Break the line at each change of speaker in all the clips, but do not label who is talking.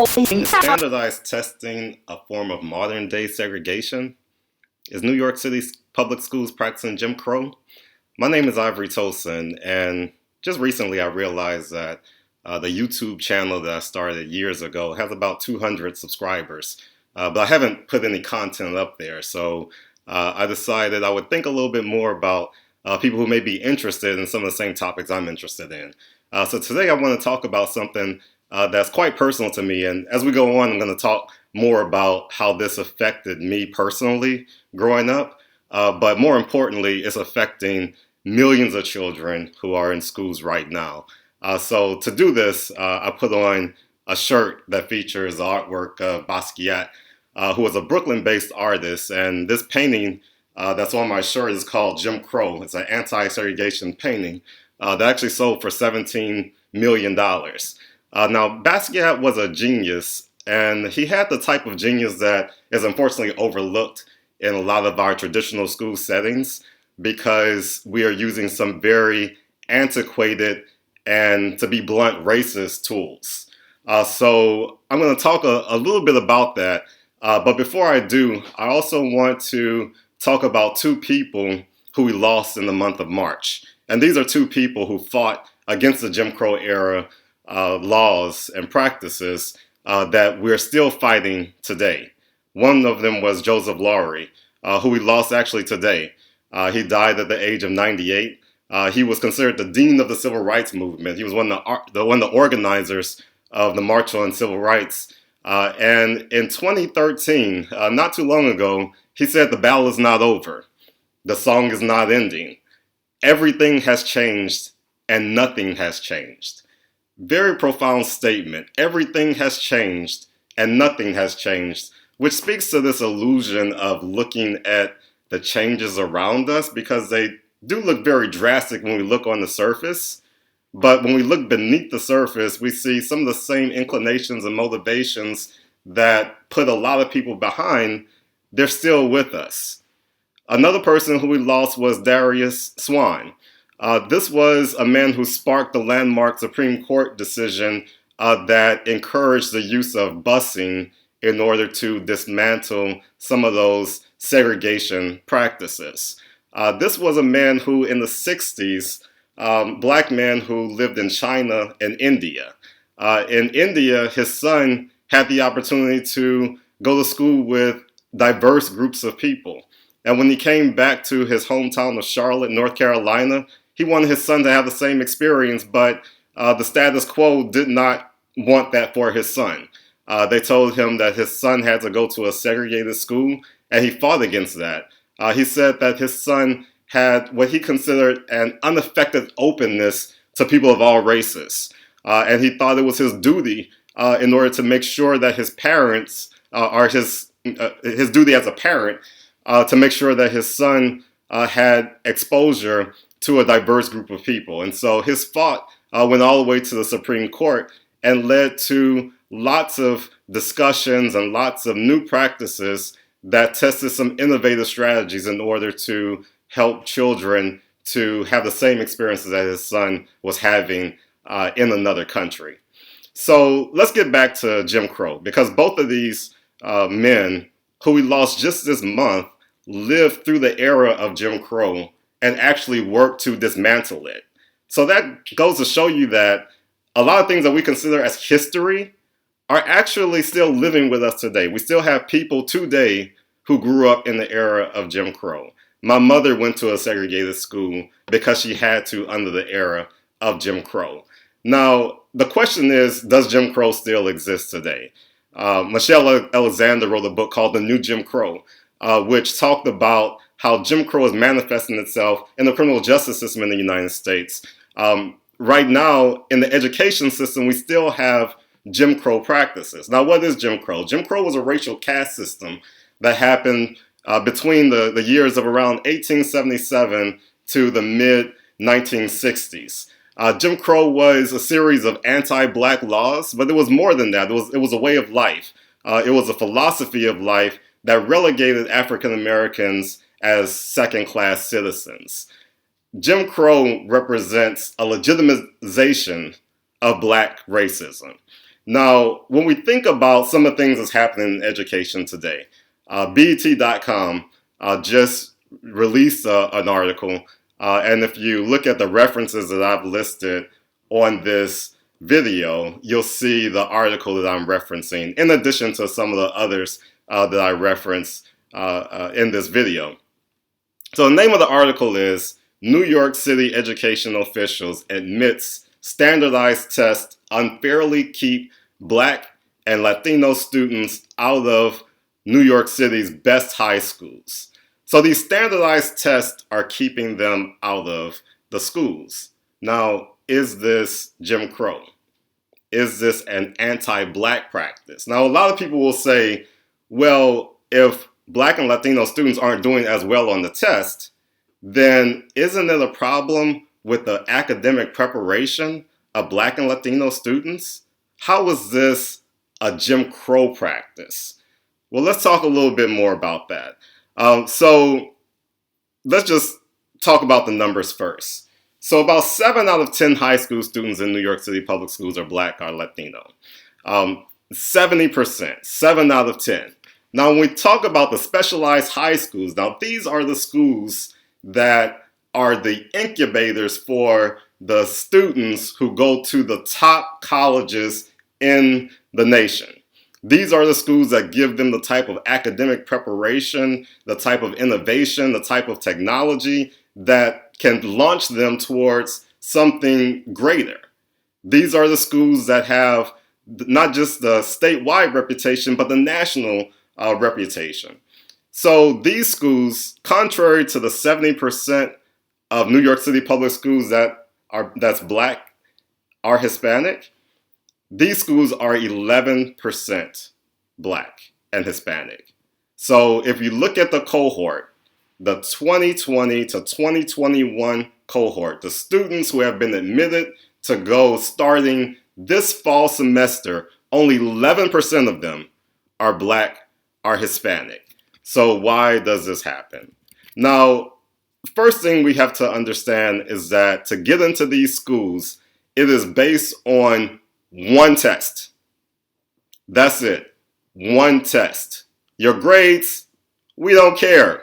Standardized testing a form of modern day segregation? Is New York City's public schools practicing Jim Crow? My name is Ivory Toldson, and just recently I realized that the YouTube channel that I started years ago has about 200 subscribers, but I haven't put any content up there. So I decided I would think a little bit more about people who may be interested in some of the same topics I'm interested in. So today I want to talk about something that's quite personal to me. And as we go on, I'm going to talk more about how this affected me personally growing up. But more importantly, it's affecting millions of children who are in schools right now. So to do this, I put on a shirt that features the artwork of Basquiat, who was a Brooklyn-based artist. And this painting that's on my shirt is called Jim Crow. It's an anti-segregation painting that actually sold for $17 million. Now, Basquiat was a genius, and he had the type of genius that is unfortunately overlooked in a lot of our traditional school settings because we are using some very antiquated and, to be blunt, racist tools. So I'm going to talk a little bit about that. But before I do, I also want to talk about two people who we lost in the month of March. And these are two people who fought against the Jim Crow era laws and practices that we're still fighting today. One of them was Joseph Lowery, who we lost actually today. He died at the age of 98. He was considered the dean of the civil rights movement. He was one of the organizers of the March on Civil Rights. And in 2013, not too long ago, he said the battle is not over. The song is not ending. Everything has changed and nothing has changed. Very profound statement. Everything has changed and nothing has changed, which speaks to this illusion of looking at the changes around us because they do look very drastic when we look on the surface. But when we look beneath the surface, we see some of the same inclinations and motivations that put a lot of people behind. They're still with us. Another person who we lost was Darius Swann. This was a man who sparked the landmark Supreme Court decision that encouraged the use of busing in order to dismantle some of those segregation practices. This was a man who, in the 60s, black man who lived in China and India. In India, his son had the opportunity to go to school with diverse groups of people. And when he came back to his hometown of Charlotte, North Carolina, he wanted his son to have the same experience, but the status quo did not want that for his son. They told him that his son had to go to a segregated school, and he fought against that. He said that his son had what he considered an unaffected openness to people of all races. And he thought it was his duty in order to make sure that his parents, or his duty as a parent, to make sure that his son had exposure to a diverse group of people. And so his fight went all the way to the Supreme Court and led to lots of discussions and lots of new practices that tested some innovative strategies in order to help children to have the same experiences that his son was having in another country. So let's get back to Jim Crow, because both of these men who we lost just this month lived through the era of Jim Crow and actually worked to dismantle it. So that goes to show you that a lot of things that we consider as history are actually still living with us today. We still have people today who grew up in the era of Jim Crow. My mother went to a segregated school because she had to under the era of Jim Crow. Now, the question is, does Jim Crow still exist today? Michelle Alexander wrote a book called The New Jim Crow, which talked about how Jim Crow is manifesting itself in the criminal justice system in the United States. Right now, in the education system, we still have Jim Crow practices. Now, what is Jim Crow? Jim Crow was a racial caste system that happened between the years of around 1877 to the mid-1960s. Jim Crow was a series of anti-black laws, but it was more than that. It was a way of life. It was a philosophy of life that relegated African Americans as second-class citizens. Jim Crow represents a legitimization of black racism. Now, when we think about some of the things that's happening in education today, BET.com just released an article, and if you look at the references that I've listed on this video, you'll see the article that I'm referencing, in addition to some of the others that I reference in this video. So the name of the article is New York City Educational Officials Admits Standardized Tests Unfairly Keep Black and Latino Students Out of New York City's Best High Schools. So these standardized tests are keeping them out of the schools. Now, is this Jim Crow? Is this an anti-Black practice? Now, a lot of people will say, well, if Black and Latino students aren't doing as well on the test, then isn't it a problem with the academic preparation of Black and Latino students? How is this a Jim Crow practice? Well, let's talk a little bit more about that. So let's just talk about the numbers first. So about 7 out of 10 high school students in New York City public schools are Black or Latino. 70%, 7 out of 10. Now, when we talk about the specialized high schools, now these are the schools that are the incubators for the students who go to the top colleges in the nation. These are the schools that give them the type of academic preparation, the type of innovation, the type of technology that can launch them towards something greater. These are the schools that have not just the statewide reputation, but the national reputation. So these schools, contrary to the 70% of New York City public schools that's Black or Hispanic, these schools are 11% Black and Hispanic. So if you look at the cohort, the 2020 to 2021 cohort, the students who have been admitted to go starting this fall semester, only 11% of them are Black or Hispanic. So why does this happen? Now, first thing we have to understand is that to get into these schools, it is based on one test. That's it. One test. Your grades, we don't care.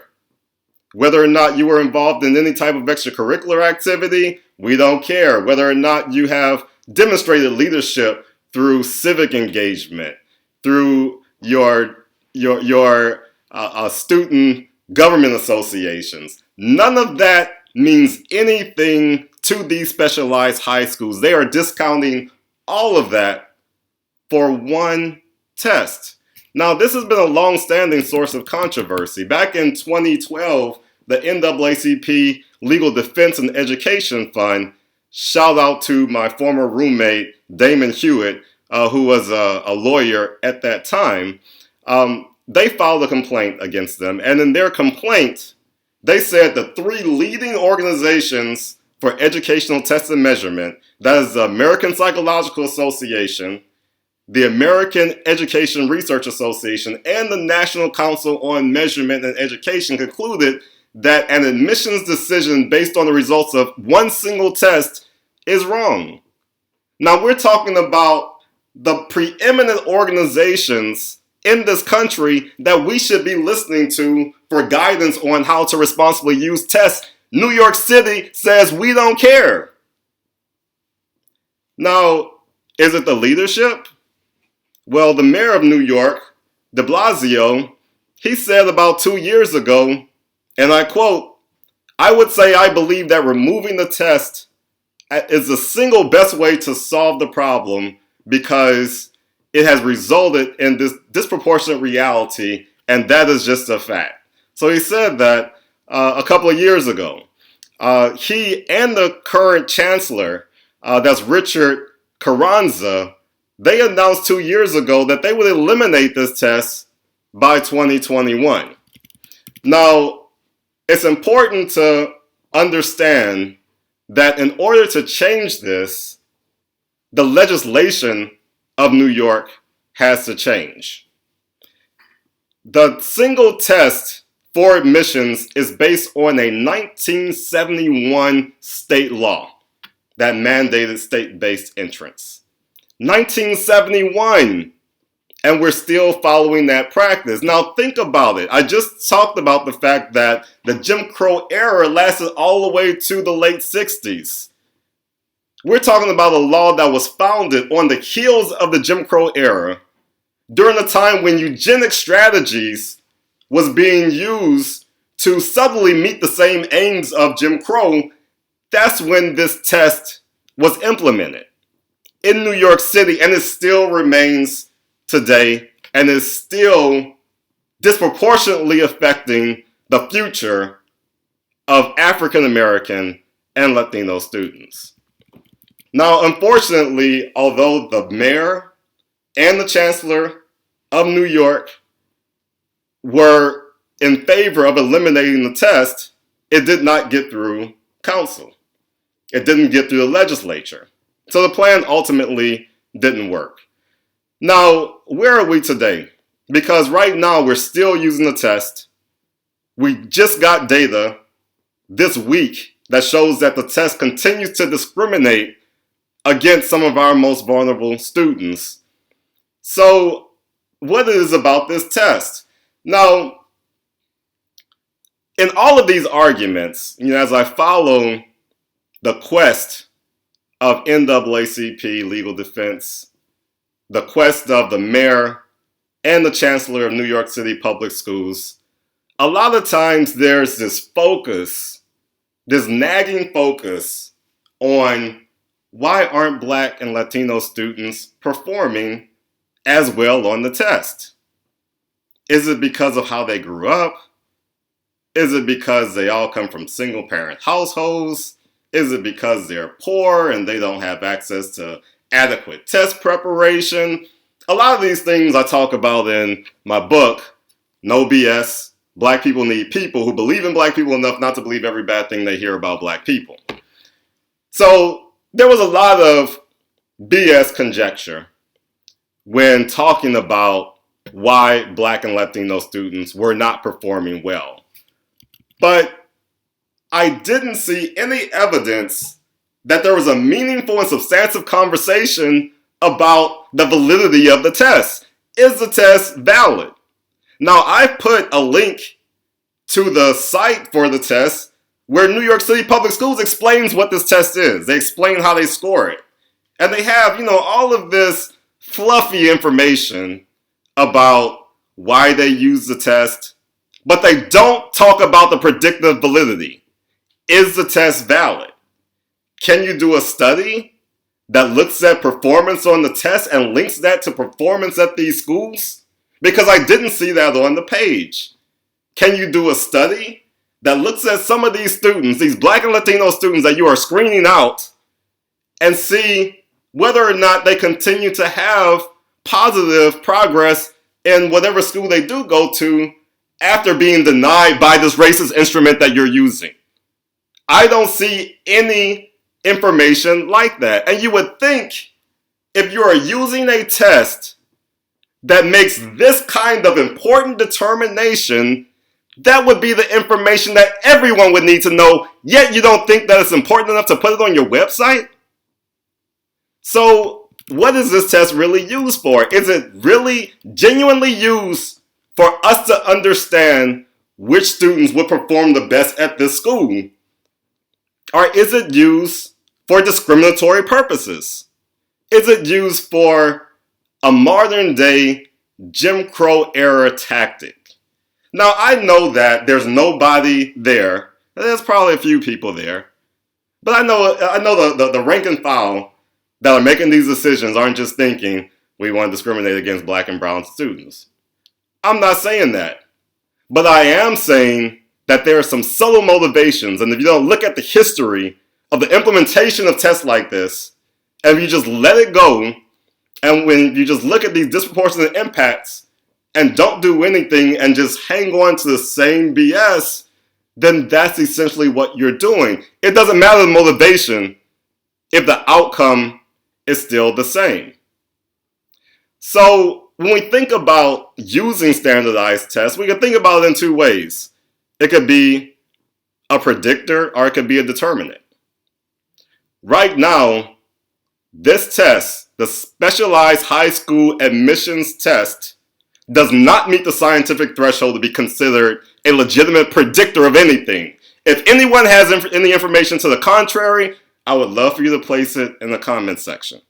Whether or not you were involved in any type of extracurricular activity, we don't care. Whether or not you have demonstrated leadership through civic engagement, through your student government associations. None of that means anything to these specialized high schools. They are discounting all of that for one test. Now, this has been a long-standing source of controversy. Back in 2012, the NAACP Legal Defense and Education Fund, shout out to my former roommate, Damon Hewitt, who was a lawyer at that time, they filed a complaint against them. And in their complaint, they said the 3 leading organizations for educational test and measurement, that is the American Psychological Association, the American Education Research Association, and the National Council on Measurement and Education, concluded that an admissions decision based on the results of one single test is wrong. Now, we're talking about the preeminent organizations in this country that we should be listening to for guidance on how to responsibly use tests. New York City says we don't care. Now, is it the leadership? Well, the mayor of New York, de Blasio, he said about 2 years ago, and I quote, "I would say I believe that removing the test is the single best way to solve the problem because it has resulted in this disproportionate reality, and that is just a fact." So he said that a couple of years ago. He and the current chancellor, that's Richard Carranza, they announced 2 years ago that they would eliminate this test by 2021. Now, it's important to understand that in order to change this, the legislation of New York has to change. The single test for admissions is based on a 1971 state law that mandated state-based entrance. 1971. And we're still following that practice. Now think about it. I just talked about the fact that the Jim Crow era lasted all the way to the late 60s. We're talking about a law that was founded on the heels of the Jim Crow era, during a time when eugenic strategies was being used to subtly meet the same aims of Jim Crow. That's when this test was implemented in New York City, and it still remains today, and is still disproportionately affecting the future of African American and Latino students. Now, unfortunately, although the mayor and the chancellor of New York were in favor of eliminating the test, it did not get through council. It didn't get through the legislature. So the plan ultimately didn't work. Now, where are we today? Because right now we're still using the test. We just got data this week that shows that the test continues to discriminate against some of our most vulnerable students. So, what is about this test? Now, in all of these arguments, as I follow the quest of NAACP legal defense, the quest of the mayor and the chancellor of New York City Public Schools, a lot of times there's this focus, this nagging focus on why aren't Black and Latino students performing as well on the test? Is it because of how they grew up? Is it because they all come from single parent households? Is it because they're poor and they don't have access to adequate test preparation? A lot of these things I talk about in my book, No BS, Black People Need People, who believe in Black people enough not to believe every bad thing they hear about Black people. So there was a lot of BS conjecture when talking about why Black and Latino students were not performing well. But I didn't see any evidence that there was a meaningful and substantive conversation about the validity of the test. Is the test valid? Now, I've put a link to the site for the test where New York City Public Schools explains what this test is. They explain how they score it. And they have, all of this fluffy information about why they use the test, but they don't talk about the predictive validity. Is the test valid? Can you do a study that looks at performance on the test and links that to performance at these schools? Because I didn't see that on the page. Can you do a study that looks at some of these students, these Black and Latino students that you are screening out, and see whether or not they continue to have positive progress in whatever school they do go to after being denied by this racist instrument that you're using? I don't see any information like that. And you would think if you are using a test that makes this kind of important determination, that would be the information that everyone would need to know, yet you don't think that it's important enough to put it on your website? So what is this test really used for? Is it really genuinely used for us to understand which students would perform the best at this school? Or is it used for discriminatory purposes? Is it used for a modern day Jim Crow era tactic? Now, I know that there's nobody there. There's probably a few people there. But I know the rank and file that are making these decisions aren't just thinking we want to discriminate against Black and brown students. I'm not saying that. But I am saying that there are some subtle motivations, and if you don't look at the history of the implementation of tests like this, and you just let it go, and when you just look at these disproportionate impacts and don't do anything and just hang on to the same BS, then that's essentially what you're doing. It doesn't matter the motivation if the outcome is still the same. So when we think about using standardized tests, we can think about it in two ways. It could be a predictor or it could be a determinant. Right now, This test, the specialized high school admissions test, does not meet the scientific threshold to be considered a legitimate predictor of anything. If anyone has any information to the contrary, I would love for you to place it in the comment section.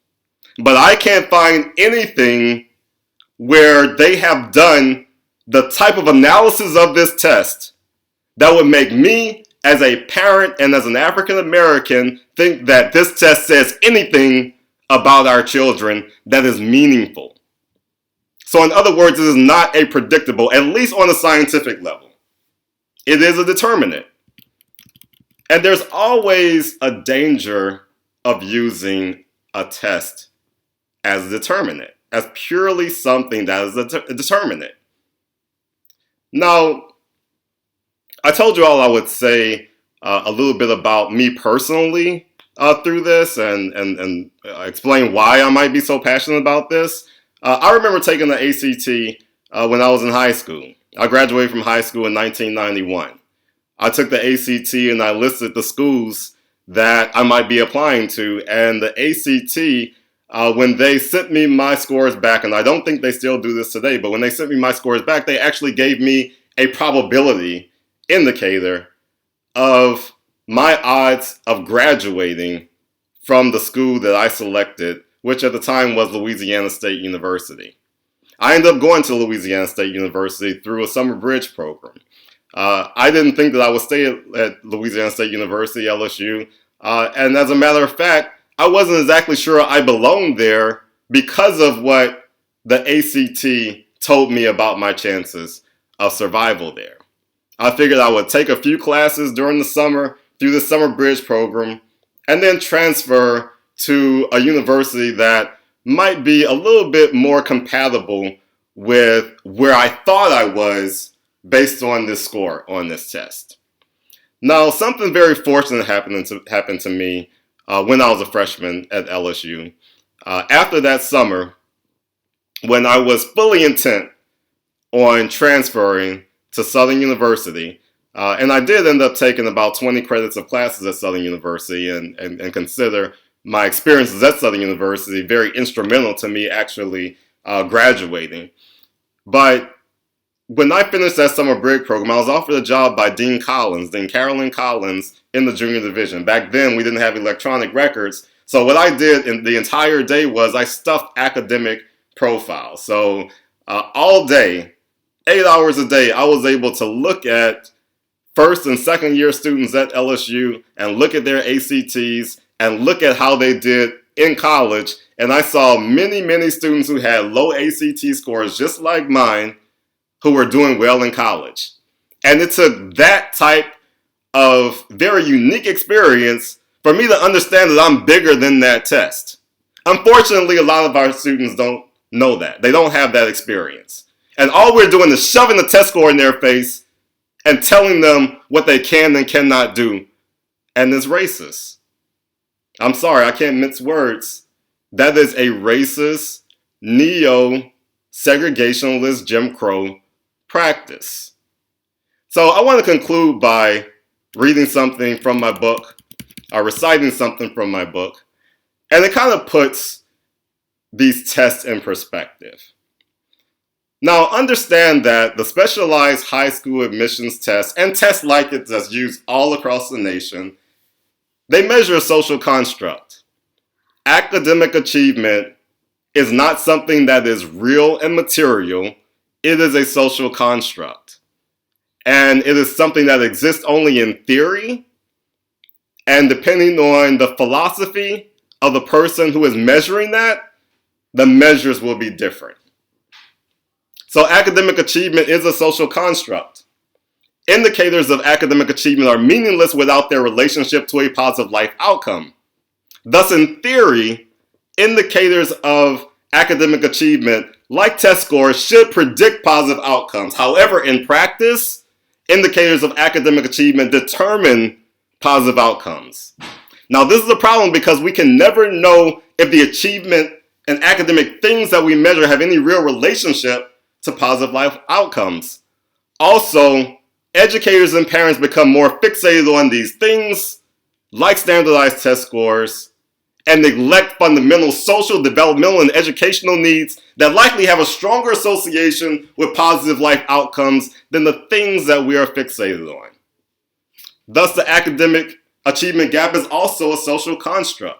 But I can't find anything where they have done the type of analysis of this test that would make me, as a parent and as an African American, think that this test says anything about our children that is meaningful. So in other words, it is not a predictable, at least on a scientific level. It is a determinant. And there's always a danger of using a test as a determinant, as purely something that is a determinant. Now, I told you all I would say a little bit about me personally through this and explain why I might be so passionate about this. I remember taking the ACT when I was in high school. I graduated from high school in 1991. I took the ACT and I listed the schools that I might be applying to, and the ACT, when they sent me my scores back, and I don't think they still do this today, but when they sent me my scores back, they actually gave me a probability indicator of my odds of graduating from the school that I selected, which at the time was Louisiana State University. I ended up going to Louisiana State University through a summer bridge program. I didn't think that I would stay at Louisiana State University, LSU, and as a matter of fact, I wasn't exactly sure I belonged there because of what the ACT told me about my chances of survival there. I figured I would take a few classes during the summer through the summer bridge program and then transfer to a university that might be a little bit more compatible with where I thought I was based on this score on this test. Now, something very fortunate happened to me when I was a freshman at LSU. After that summer, when I was fully intent on transferring to Southern University, and I did end up taking about 20 credits of classes at Southern University and consider my experiences at Southern University very instrumental to me actually graduating. But when I finished that summer bridge program, I was offered a job by Dean Carolyn Collins, in the junior division. Back then, we didn't have electronic records. So what I did in the entire day was I stuffed academic profiles. So all day, 8 hours a day, I was able to look at first and second year students at LSU and look at their ACTs and look at how they did in college. And I saw many, many students who had low ACT scores just like mine who were doing well in college. And it took that type of very unique experience for me to understand that I'm bigger than that test. Unfortunately, a lot of our students don't know that. They don't have that experience. And all we're doing is shoving the test score in their face and telling them what they can and cannot do. And it's racist. I'm sorry, I can't mince words. That is a racist, neo-segregationalist Jim Crow practice. So I want to conclude by reading something from my book, or reciting something from my book, and it kind of puts these tests in perspective. Now, understand that the specialized high school admissions test and tests like it that's used all across the nation, they measure a social construct. Academic achievement is not something that is real and material. It is a social construct. And it is something that exists only in theory. And depending on the philosophy of the person who is measuring that, the measures will be different. So academic achievement is a social construct. Indicators of academic achievement are meaningless without their relationship to a positive life outcome. Thus, in theory, indicators of academic achievement, like test scores, should predict positive outcomes. However, in practice, indicators of academic achievement determine positive outcomes. Now, this is a problem because we can never know if the achievement and academic things that we measure have any real relationship to positive life outcomes. Also, educators and parents become more fixated on these things, like standardized test scores, and neglect fundamental social, developmental, and educational needs that likely have a stronger association with positive life outcomes than the things that we are fixated on. Thus, the academic achievement gap is also a social construct.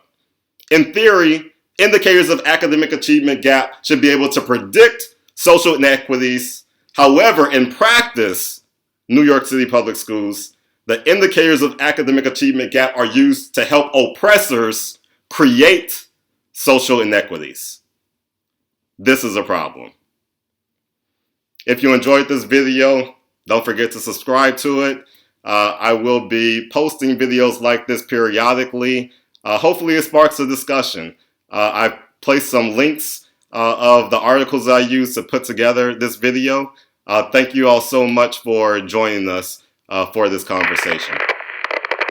In theory, indicators of academic achievement gap should be able to predict social inequities. However, in practice, New York City public schools, the indicators of academic achievement gap are used to help oppressors create social inequities. This is a problem. If you enjoyed this video, don't forget to subscribe to it. I will be posting videos like this periodically. Hopefully it sparks a discussion. I've placed some links of the articles I used to put together this video. Thank you all so much for joining us for this conversation.